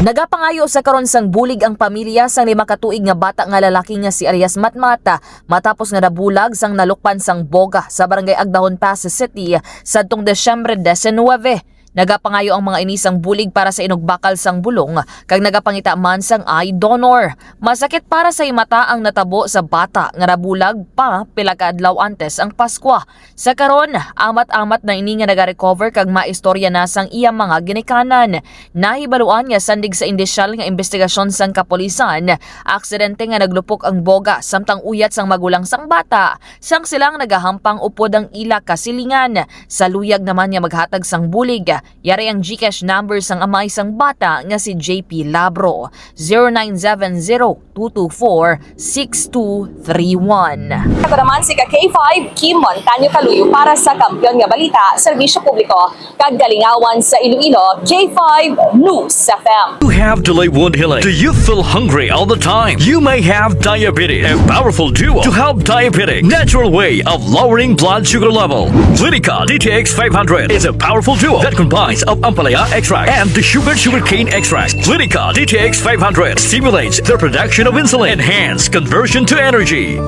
Nagapangayo sa karon sang bulig ang pamilya sang 5 katuig nga bata nga lalaki nga si Arias Matmata matapos nga nabulag sang Nalukpan sang Boga sa barangay Agdahon, Passi City sadtong Desyembre 19. Nagapangayo ang mga inisang bulig para sa inugbakal sang bulong kag nagapangita man sang eye donor. Masakit para sa imata ang natabo sa bata nga nabulag pa pila ka adlaw antes ang Pasko. Sa karon, amat-amat na ini nga nagarecover kag maistorya na sang iyang mga ginikanan. Nahibaluan nga sandig sa indisyal nga investigasyon sang kapolisan, aksidente nga naglupok ang Boga samtang uyat sang magulang sang bata sang silang nagahampang upod ang ila kasilingan. Sa luyag naman nga maghatag sang bulig. Yari ang GCash number sang ama isang bata nga si JP Labro, 0970-224-6231. Ako naman si K5 Kim Montaño Kaluyo para sa Kampiyon nga Balita, Serbisyo Publiko, kag Galingawan sa Iloilo, K5 News FM. You have delayed wound healing. Do you feel hungry all the time? You may have diabetes. A powerful duo to help diabetic. Natural way of lowering blood sugar level. Clinica DTX 500 is a powerful duo that combines of ampalaya extract and the sugarcane extract. Clinica DTX 500 stimulates the production of insulin, enhance conversion to energy.